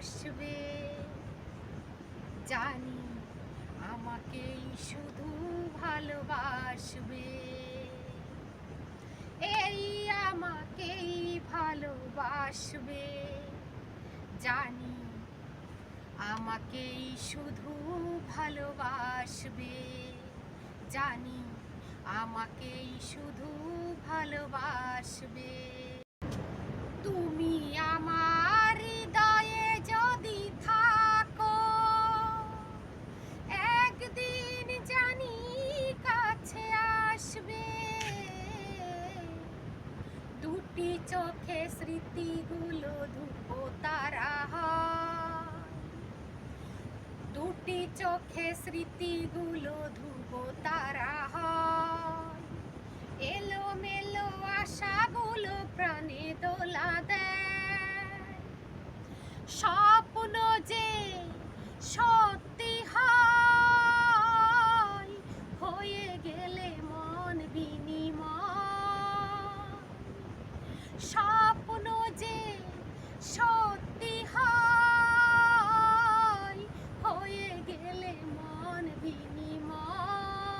আসবে, জানি আমাকেই শুধু ভালোবাসবে, এই আমাকেই ভালোবাসবে, জানি আমাকেই শুধু ভালোবাসবে, জানি আমাকেই শুধু ভালোবাসবে। তুমি আমার হৃদয়ে যদি থাকো, একদিন জানি কাছে আসবে, দুটি চোখে স্মৃতিগুলো ধূপতারা হয়, দুটি চোখে স্মৃতিগুলো ধূপতারা হয়, এলোমেলো আশাগুলো প্রাণে দোলা দেয়, স্বপ্ন যে সত্যি হয়, হয়ে গেলে মন বিনিময়, স্বপ্ন যে সত্যি হয়, হয়ে গেলে মন বিনিময়,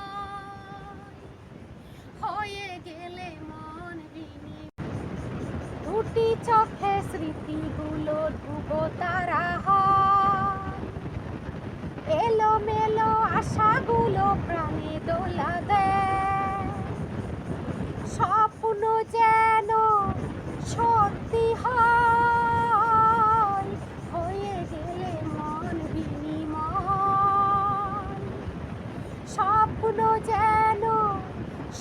হয়ে গেলে মন বিনিময়। দুটি চোখে স্মৃতিগুলো ধূপতারা হয়, এলোমেলো আশাগুলো প্রাণে দোলা দেয়, স্বপ্ন যেন সত্যি হয়, হয়ে গেলে মন বিনিময়, স্বপ্ন যেন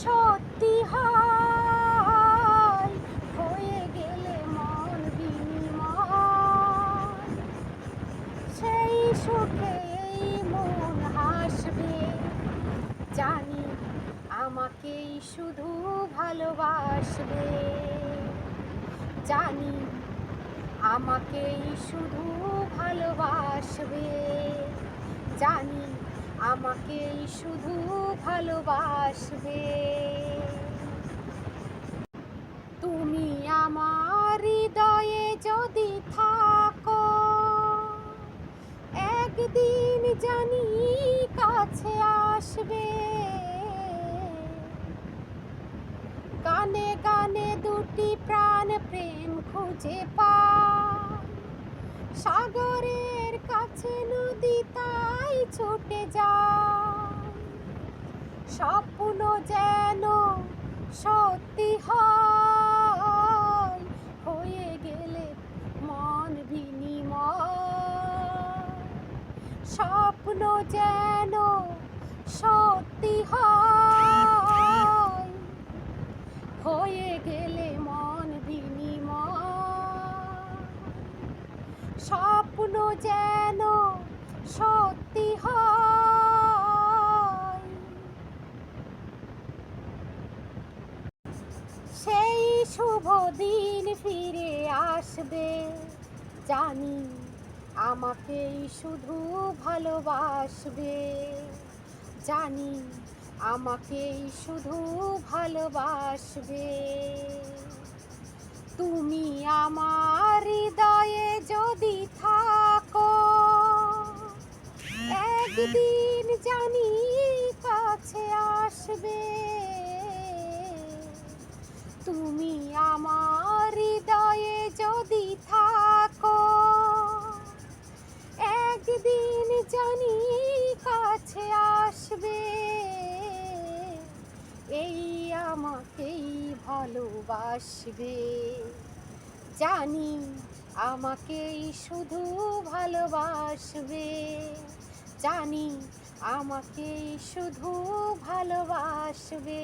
সত্যি হয়, হয়ে গেলে মন বিনিময়, সেই সুখে এই মন হাসবে, জানি আমাকেই শুধু ভালোবাসবে, জানি আমাকেই শুধু ভালোবাসবে, জানি আমাকেই শুধু ভালোবাসবে। তুমি আমার হৃদয়ে যদি থাকো, একদিন জানি কাছে আসবে, গানে গানে দুটি প্রাণ প্রেম খুঁজে পায়, সাগরের কাছে নদী তাই ছুটে যায়, স্বপ্ন যেন সত্যি হয়, হয়ে গেলে মন বিনিময়, স্বপ্ন যেন সত্যি হয়, হয়ে গেলে মন বিনিময়, স্বপ্ন যেন সত্যি হয়। সেই শুভ দিন ফিরে আসবে, জানি আমাকেই শুধু ভালোবাসবে, জানি আমাকেই শুধু ভালোবাসবে। তুমি আমার হৃদয়ে যদি থাকো, একদিন জানি কাছে আসবে, তুমি আমার হৃদয়ে যদি থাকো, একদিন জানি কাছে আসবে, এই আমাকেই ভালোবাসবে, জানি আমাকেই শুধু ভালোবাসবে, জানি আমাকেই শুধু ভালোবাসবে।